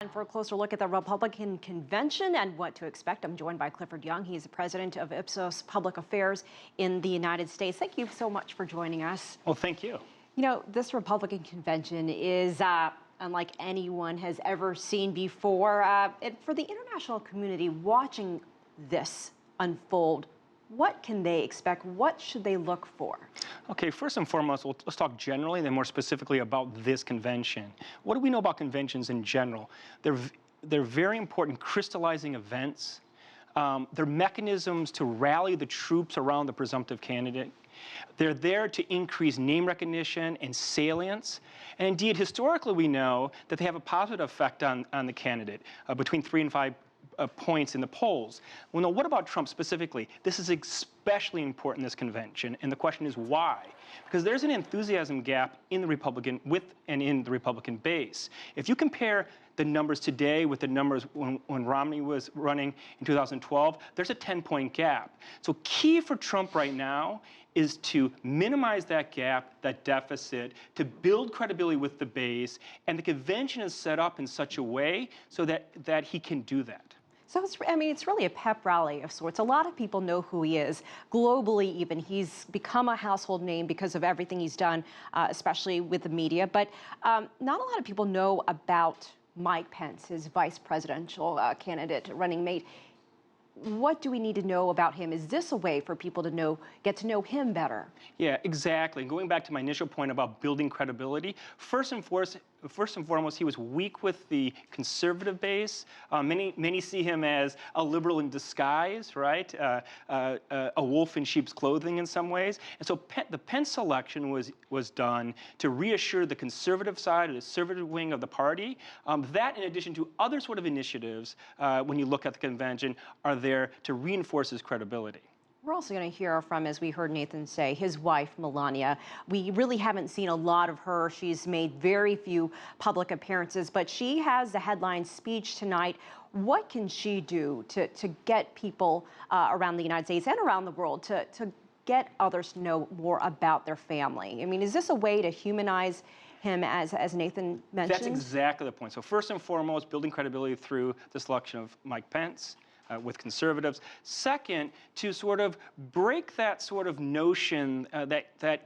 And for a closer look at the Republican convention and what to expect, I'm joined by Clifford Young. He's the president of Ipsos Public Affairs in the United States. Thank you so much for joining us. Well, thank you. You know, this Republican convention is unlike anyone has ever seen before. For the international community watching this unfold, what can they expect? What should they look for? Okay, first and foremost, let's talk generally, then more specifically about this convention. What do we know about conventions in general? They're very important crystallizing events. They're mechanisms to rally the troops around the presumptive candidate. They're there to increase name recognition and salience. And indeed, historically, we know that they have a positive effect on the candidate, between 3 and 5 points in the polls. Well, now, what about Trump specifically? This is especially important in this convention, and the question is why? Because there's an enthusiasm gap in the Republican base. If you compare the numbers today with the numbers when Romney was running in 2012, there's a 10-point gap. So key for Trump right now is to minimize that gap, that deficit, to build credibility with the base, and the convention is set up in such a way so that he can do that. So, it's really a pep rally of sorts. A lot of people know who he is, globally even. He's become a household name because of everything he's done, especially with the media. But not a lot of people know about Mike Pence, his vice presidential candidate, running mate. What do we need to know about him? Is this a way for people to get to know him better? Yeah, exactly. Going back to my initial point about building credibility, first and foremost, he was weak with the conservative base. Many see him as a liberal in disguise, right? A wolf in sheep's clothing in some ways. And so the Pence selection was done to reassure the conservative side, or the conservative wing of the party. That, in addition to other sort of initiatives, when you look at the convention, are there to reinforce his credibility. We're also going to hear from, as we heard Nathan say, his wife, Melania. We really haven't seen a lot of her. She's made very few public appearances, but she has the headline speech tonight. What can she do to get people around the United States and around the world to get others to know more about their family? I mean, is this a way to humanize him, as Nathan mentioned? That's exactly the point. So first and foremost, building credibility through the selection of Mike Pence. With conservatives. Second, to sort of break that sort of notion the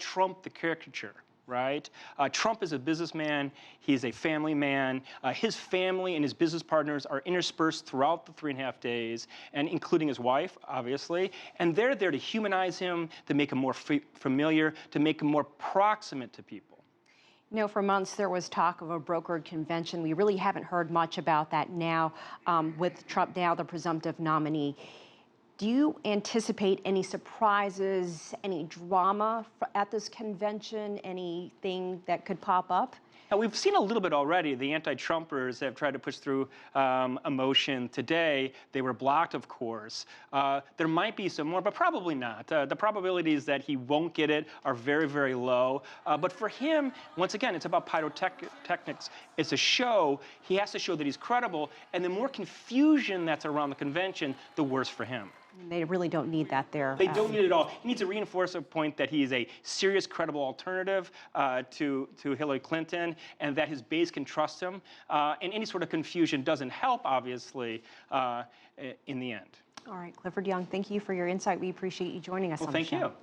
Trump, the caricature, right? Trump is a businessman. He's a family man. His family and his business partners are interspersed throughout the 3.5 days, and including his wife, obviously. And they're there to humanize him, to make him more familiar, to make him more proximate to people. You know, for months there was talk of a brokered convention. We really haven't heard much about that now, with Trump now the presumptive nominee. Do you anticipate any surprises, any drama at this convention, anything that could pop up? Now, we've seen a little bit already. The anti-Trumpers have tried to push through a motion today. They were blocked, of course. There might be some more, but probably not. The probabilities that he won't get it are very, very low. But for him, once again, it's about pyrotechnics. It's a show. He has to show that he's credible. And the more confusion that's around the convention, the worse for him. They really don't need that there. They don't need it at all. He needs to reinforce a point that he is a serious, credible alternative to Hillary Clinton, and that his base can trust him. And any sort of confusion doesn't help, obviously, in the end. All right, Clifford Young, thank you for your insight. We appreciate you joining us on the show. Well, thank you.